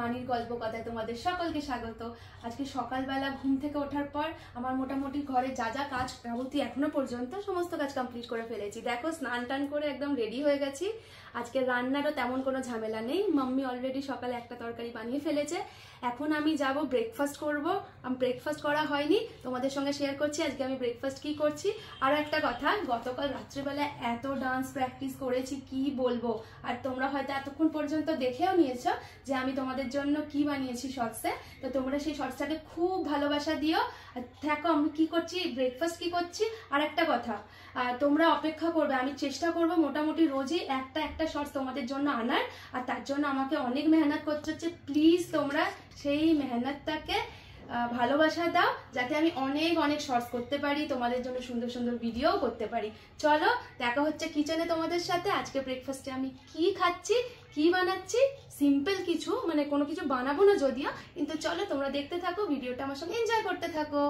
মানির গল্প কথায় তোমাদের সকলকে স্বাগত। আজকে সকালবেলা ঘুম থেকে ওঠার পর আমার মোটামুটি ঘরে যা যা কাজ যাবতীয় এখনো পর্যন্ত সমস্ত কাজ কমপ্লিট করে ফেলেছি। দেখো স্নান টান করে একদম রেডি হয়ে গেছি। আজকে রান্নারও তেমন কোনো ঝামেলা নেই, মাম্মি অলরেডি সকালে একটা তরকারি বানিয়ে ফেলেছে। এখন আমি যাব ব্রেকফাস্ট করব। আমি ব্রেকফাস্ট করা হয়নি, তোমাদের সঙ্গে শেয়ার করছি আজকে আমি ব্রেকফাস্ট কি করছি। আর একটা কথা, গতকাল রাত্রিবেলা এত ডান্স প্র্যাকটিস করেছি কি বলবো। আর তোমরা হয়তো এতক্ষণ পর্যন্ত দেখেও নিয়েছো যে আমি তোমাদের জন্য কি বানিয়েছি শর্টসে। তো তোমরা সেই শর্টসটাকে খুব ভালোবাসা দিও। আর দেখো আমি কি করছি, ব্রেকফাস্ট কি করছি। আর একটা কথা, তোমরা অপেক্ষা করবে, আমি চেষ্টা করব মোটামুটি রোজই একটা শর্টস তোমাদের জন্য আনার। আর তার জন্য আমাকে অনেক মেহনত করতে হচ্ছে। প্লিজ তোমরা সেই মেহনতটাকে ভালোবাসা দাও, যাতে আমি অনেক শর্টস করতে পারি, তোমাদের জন্য সুন্দর সুন্দর ভিডিও করতে পারি। চলো দেখা হচ্ছে কিচেনে তোমাদের সাথে। আজকে ব্রেকফাস্টে আমি কি খাচ্ছি, কি বানাচ্ছি, সিম্পল কিছু, মানে কোনো কিছু বানাবো না যদিও, কিন্তু চলো তোমরা দেখতে থাকো, ভিডিওটা আমার সঙ্গে এনজয় করতে থাকো।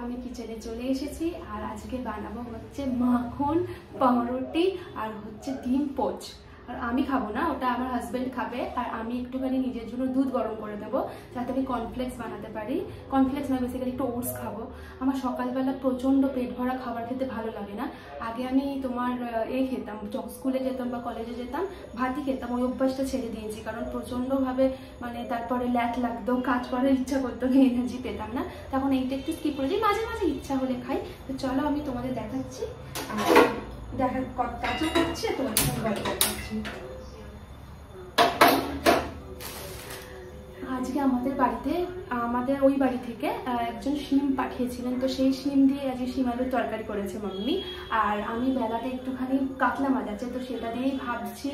আমি কিচেনে চলে এসেছি আর আজকে বানাবো হচ্ছে মাখন, পাউরুটি আর হচ্ছে ডিম পোচ। আর আমি খাবো না, ওটা আমার হাজবেন্ড খাবে। আর আমি একটুখানি নিজের জন্য দুধ গরম করে দেবো যাতে আমি কর্নফ্লেক্স বানাতে পারি। কর্নফ্লেক্স না, বেসিক্যালি একটু ওটস খাবো। আমার সকালবেলা প্রচণ্ড পেট ভরা খাবার খেতে ভালো লাগে না। আগে আমি তোমার খেতাম, স্কুলে যেতাম বা কলেজে যেতাম, ভাতই খেতাম। ওই অভ্যাসটা ছেড়ে দিয়েছি, কারণ প্রচণ্ডভাবে মানে তারপরে ল্যাক লাগতো, কাজ করার ইচ্ছা করতো, এনার্জি পেতাম না। তখন এইটা একটু স্কিপ করে দিই, মাঝে মাঝে ইচ্ছা হলে খাই। তো চলো আমি তোমাদের দেখাচ্ছি, কাজও করছে, তোমাদের সঙ্গে গল্প করছি। আজকে আমাদের ওই বাড়ি থেকে একজন শিম পাঠিয়েছিলেন, তো সেই শিম দিয়ে আজকে শিম আলুর তরকারি করেছে মাম্মি। আর আমি বেলাতে একটুখানি কাতলা মাছ আছে, তো সেটা দিয়েই ভাবছি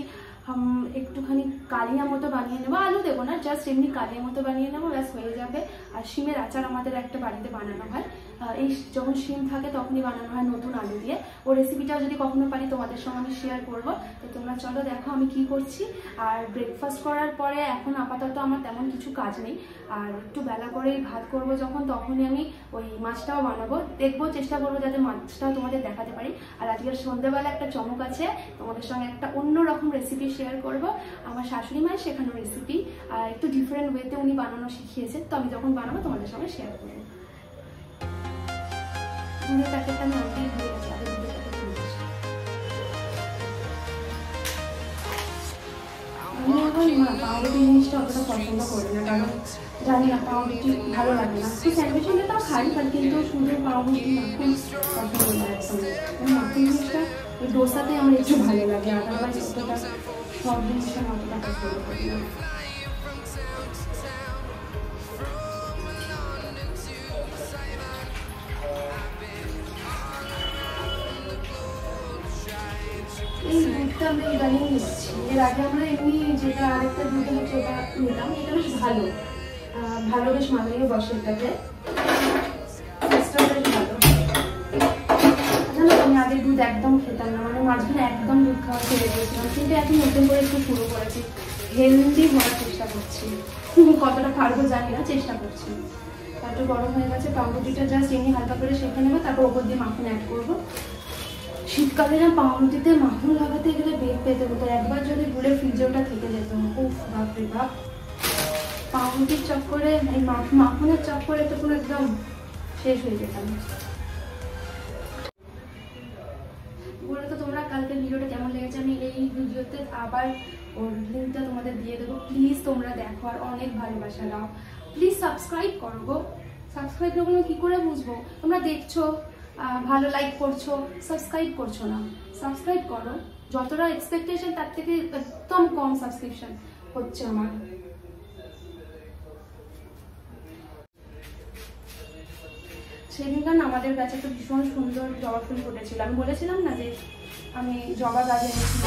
একটুখানি কালিয়া মতো বানিয়ে নেবো। আলু দেবো না, জাস্ট এমনি কালিয়া মতো বানিয়ে নেবো, ব্যাস হয়ে যাবে। আর শিমের আচার আমাদের একটা বাড়িতে বানানো হয়, এই যখন শিম থাকে তখনই বানানো হয় নতুন আলু দিয়ে। ও রেসিপিটাও যদি কখনো পারি তোমাদের সঙ্গে আমি শেয়ার করবো। তো তোমরা চলো দেখো আমি কি করছি। আর ব্রেকফাস্ট করার পরে এখন আপাতত আমার তেমন কিছু কাজ নেই। আর একটু বেলা করেই ভাত করবো যখন, তখনই আমি ওই মাছটাও বানাবো। দেখবো, চেষ্টা করবো যাতে মাছটাও তোমাদের দেখাতে পারি। আর আজকের সন্ধ্যেবেলা একটা চমক আছে, তোমাদের সঙ্গে একটা অন্যরকম রেসিপি শেয়ার করব। আমার শাশুড়ি মায়ের শেখানো রেসিপি, আর একটু ডিফারেন্ট ওয়েতে উনি বানানো শিখিয়েছেন। তো আমি যখন বানাবো তোমাদের সঙ্গে শেয়ার করবো। দুধের প্যাকেটটা আমি অনেকটাই ভুলে গেছি, আগে দুধের প্যাকেট ভুলে গেছি। আমি এখন পাউরুটি জিনিসটা অতটা পছন্দ করি না, কারণ জানি না পাউরুটি ভালো লাগে না। তো স্যান্ডউইচ হলে তাও খাই, কিন্তু শুধু পাউরুটি মাখন পছন্দ লাগে একদম। মাখন জিনিসটা ওই ডোসাতে আমার একটু ভালো লাগে, আদারওয়াইজ অতটা সব জিনিসটা আমি অতটা পছন্দ করি না। এই দুধটা আমরা ইদানিং নিচ্ছি, এর আগে আমরা এমনি যেটা আরেকটা দুধ হচ্ছে ওটা নিতাম। এটা বেশ ভালো বেশ মানাইও বসে এটাতে, জানো আমি আগে দুধ একদম খেতাম না, মানে মাঝখানে একদম দুধ খাওয়া ছেড়ে দিয়েছিলাম। কিন্তু এখন নতুন করে একটু শুরু করেছি, হেলদি হওয়ার চেষ্টা করছি। কতটা পারবো জানি না, চেষ্টা করছি। তারপর গরম হয়ে গেছে, পাউরুটিটা জাস্ট এমনি হালকা করে সেঁকে নেবো, তারপর ওপর দিয়ে মাখন অ্যাড করবো। শীতকালে না পাউরুটিতে মাখন লাগাতে গেলে বেগ পেতে হতো, একবার যদি ভুলে ফ্রিজে ওটা থেকে যেত। উফ বাপরে বাপ, পাউরুটির চক্করে এই মাখনের চক্করে তো পুরো একদম শেষ হয়ে যেতাম। বলে তো তোমরা কালকের ভিডিওটা কেমন লেগেছে আমি এই ভিডিওতে আবার ওর লিঙ্কটা তোমাদের দিয়ে দেবো। প্লিজ তোমরা দেখো আর অনেক ভালোবাসা দাও। প্লিজ সাবস্ক্রাইব করো। সাবস্ক্রাইব করবো কি করে বুঝবো? তোমরা দেখছো, ভালো লাইক করছো, সাবস্ক্রাইব করছো না। সাবস্ক্রাইব করো, যতটা এক্সপেকটেশন তার থেকে একদম কম সাবস্ক্রিপশন হচ্ছে আমার। সেদিনকার আমাদের কাছে তো ভীষণ সুন্দর জবা ফুল ফুটেছিল। আমি বলেছিলাম না যে আমি জবা গাছ এনেছি।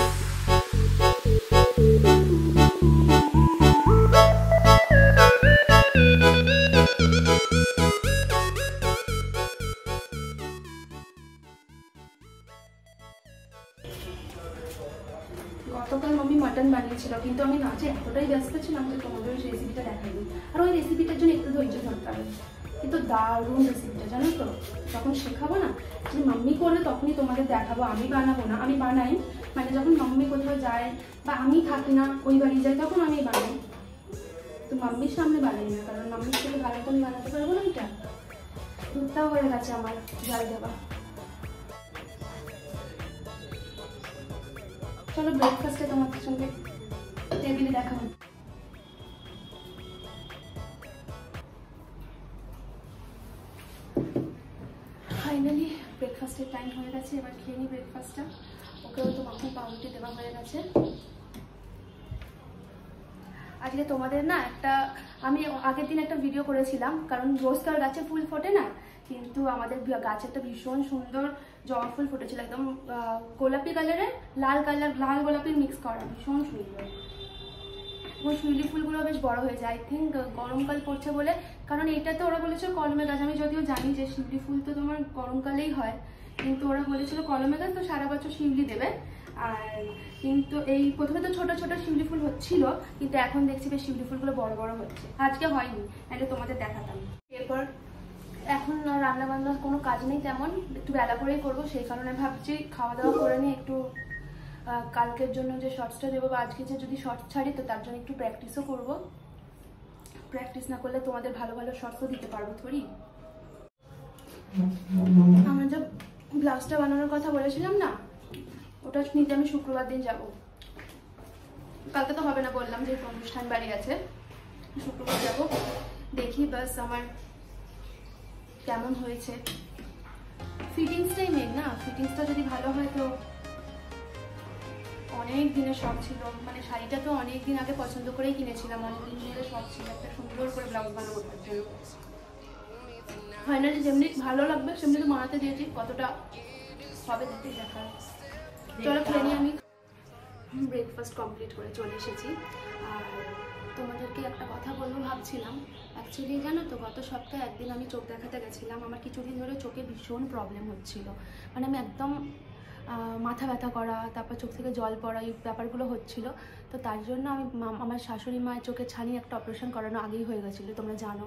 গতকাল মাম্মি মাটন বানিয়েছিল, কিন্তু আমি নাচে এতটা এতটাই ব্যস্ত ছিলাম যে তোমাদের ওই রেসিপিটা দেখাইনি। আর ওই রেসিপিটার জন্য একটু ধৈর্য ধরতে হবে, কিন্তু দারুণ রেসিপিটা, জানো তো? যখন শেখাবো না, যে মাম্মি করলে তখনই তোমাদের দেখাবো, আমি বানাবো না। আমি বানাই মানে যখন মাম্মি কোথাও যায় বা আমি থাকি না, ওই বাড়ি যাই, তখন আমি বানাই। তো মাম্মির সামনে বানাই না, কারণ মাম্মির থেকে ভালো তো আমি বানাতে পারবো না। এটা দুধটাও হয়ে গেছে আমার জল দেওয়া। চলো ব্রেকফাস্টে তোমাদের সঙ্গে টেবিলে দেখা হবে। ফাইনালি ব্রেকফাস্টের টাইম হয়ে গেছে, এবার খেয়ে নিই ব্রেকফাস্টটা। ওকেও তো মাখন পাউরুটি দেওয়া হয়ে গেছে। আজকে তোমাদের না আমি আগের দিন একটা ভিডিও করেছিলাম, কারণ রোজ তো আর গাছে ফুল ফোটে না, কিন্তু আমাদের গাছে একটা ভীষণ সুন্দর জবা ফুল ফুটেছিল, একদম গোলাপি কালারের লাল গোলাপির মিক্স করা, ভীষণ সুন্দর। এবং শিউলি ফুলগুলো বেশ বড় হয়ে যায়, আই থিঙ্ক গরমকাল পড়ছে বলে। কারণ এইটাতে ওরা বলেছিল কলমে গাছ, আমি যদিও জানি যে শিউলি ফুল তো তোমার গরমকালেই হয়, কিন্তু ওরা বলেছিল কলমে গাছ তো সারা বছর শিউলি দেবে। আর কিন্তু এই প্রথমে তো ছোট ছোট শিউলি ফুল হচ্ছিল, কিন্তু এখন দেখছি বেশ শিউলি ফুলগুলো বড় বড় হচ্ছে। আজকে হয়নি, আগে তোমাদের দেখাতাম। এরপর এখন রান্না বান্নার কোনো কাজ নেই তেমন, একটু বেলা করেই করবো, সেই কারণে ভাবছি খাওয়া দাওয়া করে নিয়ে একটু কালকের জন্য যে শর্টসটা দেবো বা আজকে যে যদি শর্টস ছাড়ি, তো তার জন্য একটু প্র্যাকটিসও করব। প্র্যাকটিস না করলে তোমাদের ভালো ভালো শর্টসও দিতে পারবো থোড়ি। আমার যে ব্লাউজটা বানানোর কথা বলেছিলাম না, ওটা নিতে আমি শুক্রবার দিন যাব। কালকে তো হবে না, বললাম যে অনুষ্ঠান বাড়ি আছে, শুক্রবার যাব। দেখি বাস আমার কেমন হয়েছে। ফিটিংসটাই মেন না, ফিটিংসটা যদি ভালো হয় তো। অনেক দিনের শখ ছিল, মানে শাড়িটা তো অনেক দিন আগে পছন্দ করেই কিনেছিলাম, অনেকদিন ধরে শখ ছিল একটা সুন্দর করে ব্লাউজ বানাবো তার জন্য। ফাইনালি যেমনি ভালো লাগবে সেমনি তো বানাতে দিয়েছি, কতটা হবে দেখতে দেখার। চলো খেয়ে নিয়ে আমি ব্রেকফাস্ট কমপ্লিট করে চলে এসেছি। আর তোমাদেরকে একটা কথা বলবো ভাবছিলাম, অ্যাকচুয়ালি জানো তো গত সপ্তাহে একদিন আমি চোখ দেখাতে গেছিলাম। আমার কিছুদিন ধরে চোখে ভীষণ প্রবলেম হচ্ছিল, মানে আমি একদম মাথা ব্যথা করা, তারপর চোখ থেকে জল পড়া, এই ব্যাপারগুলো হচ্ছিল। তো তার জন্য আমি আমার শাশুড়ি মায়ের চোখে ছানি একটা অপারেশন করানো আগেই হয়ে গেছিলো, তোমরা জানো।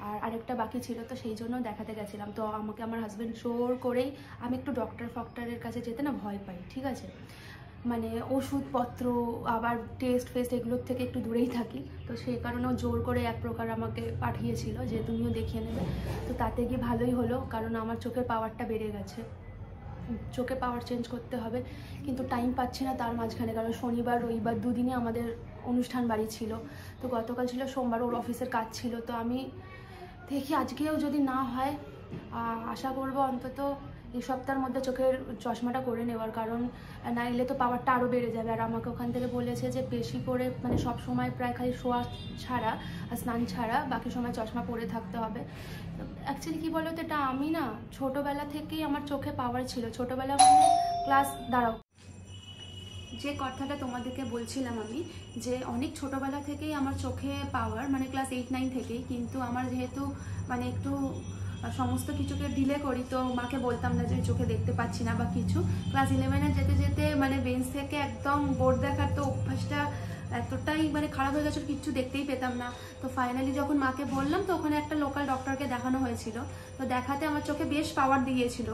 আর আরেকটা বাকি ছিল, তো সেই জন্য দেখাতে গেছিলাম। তো আমাকে আমার হাজব্যান্ড জোর করেই, আমি একটু ডক্টরের কাছে যেতে না ভয় পাই, ঠিক আছে, মানে ওষুধপত্র আবার টেস্ট ফেস্ট এগুলোর থেকে একটু দূরেই থাকি। তো সেই কারণেও জোর করে এক প্রকার আমাকে পাঠিয়েছিল যে তুমিও দেখিয়ে নেবে। তো তাতে গিয়ে ভালোই হলো, কারণ আমার চোখের পাওয়ারটা বেড়ে গেছে, চোখে পাওয়ার চেঞ্জ করতে হবে, কিন্তু টাইম পাচ্ছি না তার মাঝখানে, কারণ শনিবার রবিবার দুদিনই আমাদের অনুষ্ঠান বাড়ি ছিল। তো গতকাল ছিল সোমবার, ওর অফিসের কাজ ছিল। তো আমি দেখি আজকেও যদি না হয়, আশা করবো অন্তত এই সপ্তাহের মধ্যে চোখের চশমাটা করে নেওয়ার, কারণ না এলে তো পাওয়ারটা আরও বেড়ে যাবে। আর আমাকে ওখান থেকে বলেছে যে বেশি করে, মানে সব সময় প্রায় খালি শোয়া ছাড়া আর স্নান ছাড়া বাকি সময় চশমা পরে থাকতে হবে। অ্যাকচুয়ালি কী বলো তো, এটা আমি না ছোটোবেলা থেকেই আমার চোখে পাওয়ার ছিল, ছোটোবেলা মানে ক্লাস দাঁড়াও যে কথাটা তোমাদেরকে বলছিলাম আমি, যে অনেক ছোটোবেলা থেকেই আমার চোখে পাওয়ার, মানে ক্লাস 8-9 থেকেই। কিন্তু আমার যেহেতু মানে একটু সমস্ত কিছুকে ডিলে করি, তো মাকে বলতাম না যে চোখে দেখতে পাচ্ছি না বা কিছু। ক্লাস 11-এ যেতে যেতে মানে বেঞ্চ থেকে একদম বোর্ড দেখার তো অভ্যাসটা এতটাই মানে খারাপ হয়ে গেছিলো, কিচ্ছু দেখতেই পেতাম না। তো ফাইনালি যখন মাকে বললাম, তো ওখানে একটা লোকাল ডক্টরকে দেখানো হয়েছিল। তো দেখাতে আমার চোখে বেশ পাওয়ার দিয়েছিল।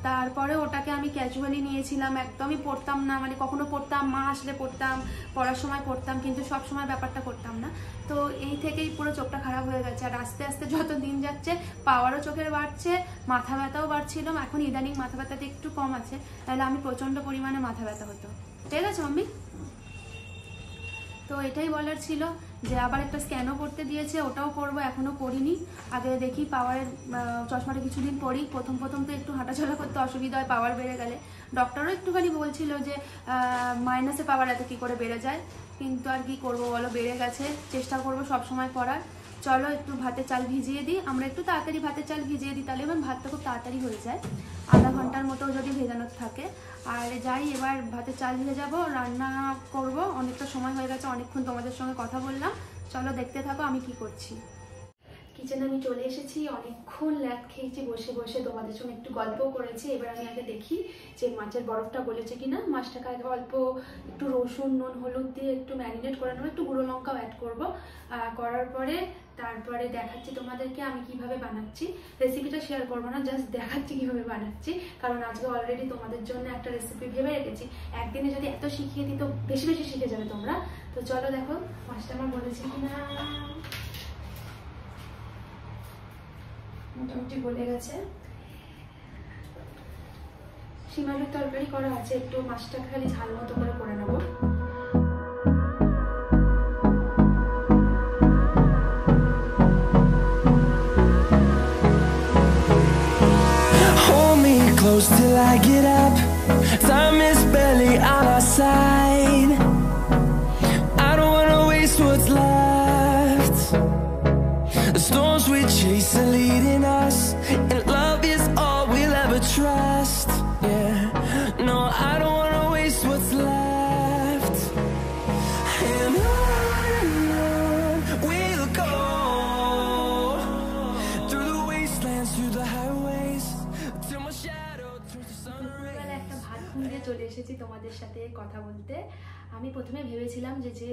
তারপরে ওটাকে আমি ক্যাজুয়ালি নিয়েছিলাম, একদমই পড়তাম না, মানে কখনো পড়তাম, মা আসলে পড়তাম, পড়ার সময় পড়তাম, কিন্তু সব সময় ব্যাপারটা করতাম না। তো এই থেকেই পুরো চোখটা খারাপ হয়ে গেছে। আর আস্তে আস্তে যত দিন যাচ্ছে পাওয়ারও চোখের বাড়ছে, মাথা ব্যথাও বাড়ছিল। এখন ইদানিং মাথা ব্যথাটা একটু কম আছে, তাহলে আমি প্রচণ্ড পরিমাণে মাথা ব্যথা হতো। ঠিক আছে মাম্মি? তো এটাই বলার ছিল, যে আবার একটা স্ক্যানও করতে দিয়েছে, ওটাও করবো, এখনও করিনি। আগে দেখি পাওয়ারের চশমাটা কিছুদিন পরেই, প্রথম তো একটু হাঁটাচলা করতে অসুবিধা হয় পাওয়ার বেড়ে গেলে। ডক্টরও একটুখানি বলছিল যে মাইনাসে পাওয়ার এত কী করে বেড়ে যায়, কিন্তু আর কি করবো বলো, বেড়ে গেছে। চেষ্টা করবো সবসময় করার। চলো একটু ভাতের চাল ভিজিয়ে দিই, আমরা একটু তাড়াতাড়ি ভাতের চাল ভিজিয়ে দিই, তাহলে এবার ভাতটা খুব তাড়াতাড়ি হয়ে যায়, আধা ঘন্টার মতো যদি ভেজানোর থাকে। আর যাই এবার ভাতের চাল ভেজাবো, রান্না করব, অনেকটা সময় হয়ে গেছে, অনেকক্ষণ তোমাদের সঙ্গে কথা বললাম। চলো দেখতে থাকো আমি কি করছি। কিচেনে আমি চলে এসেছি, অনেকক্ষণ ল্যাদ খেয়েছি বসে বসে, তোমাদের সঙ্গে একটু গল্পও করেছি। এবার আমি আগে দেখি যে মাছের বরফটা গলেছে কিনা। মাছটাকে আগে অল্প একটু রসুন নুন হলুদ দিয়ে একটু ম্যারিনেট করে নেবো, একটু গুঁড়ো লঙ্কাও অ্যাড করবো। করার পরে তারপরে দেখাচ্ছি তোমাদেরকে আমি কিভাবে বানাচ্ছি। রেসিপিটা শেয়ার করবো না, জাস্ট দেখাচ্ছি কিভাবে বানাচ্ছি, কারণ আজকে অলরেডি তোমাদের জন্য একটা রেসিপি ভেবে রেখেছি। একদিনে যদি এত শিখিয়ে দিই তো বেশি বেশি শিখে যাবে তোমরা। তো চলো দেখো মাছটা আমার বলেছি কিনা। মোটামুটি গলে গেছে। শিম আলুর তরকারি করা আছে, একটু মাছটা খালি ঝাল মতো করে নেবো। Close till I get up, time is barely on our side. I don't wanna waste what's left. The storms we chase are leading us, and love is all we'll ever trust. Yeah, no, I don't wanna waste what's left. And on we'll go, through the wastelands, through the highways, till my shadow turns to sun rays. একটা ভাত খুঁজে চলে এসেছি তোমাদের সাথে কথা বলতে। আমি প্রথমে ভেবেছিলাম যে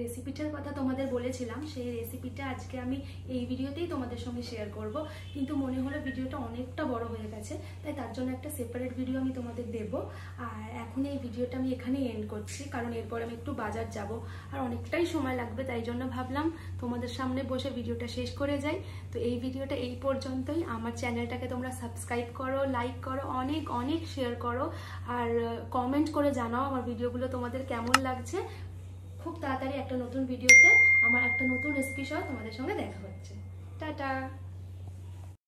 রেসিপিটার কথা তোমাদের বলেছিলাম সেই রেসিপিটা আজকে আমি এই ভিডিওতেই তোমাদের সঙ্গে শেয়ার করব, কিন্তু মনে হলো ভিডিওটা অনেকটা বড় হয়ে গেছে, তাই তার জন্য একটা সেপারেট ভিডিও আমি তোমাদের দেবো। আর এখন এই ভিডিওটা আমি এখানেই এন্ড করছি, কারণ এরপর আমি একটু বাজার যাব আর অনেকটাই সময় লাগবে, তাই জন্য ভাবলাম তোমাদের সামনে বসে ভিডিওটা শেষ করে যাই। তো এই ভিডিওটা এই পর্যন্তই। আমার চ্যানেলটাকে তোমরা সাবস্ক্রাইব করো, লাইক করো, অনেক অনেক শেয়ার করো, আর কমেন্ট করে জানাও আমার ভিডিওগুলো তোমাদের কেমন লাগছে। খুব তাড়াতাড়ি একটা নতুন ভিডিওতে আমার একটা নতুন রেসিপি সহ তোমাদের সঙ্গে দেখা হচ্ছে। টাটা।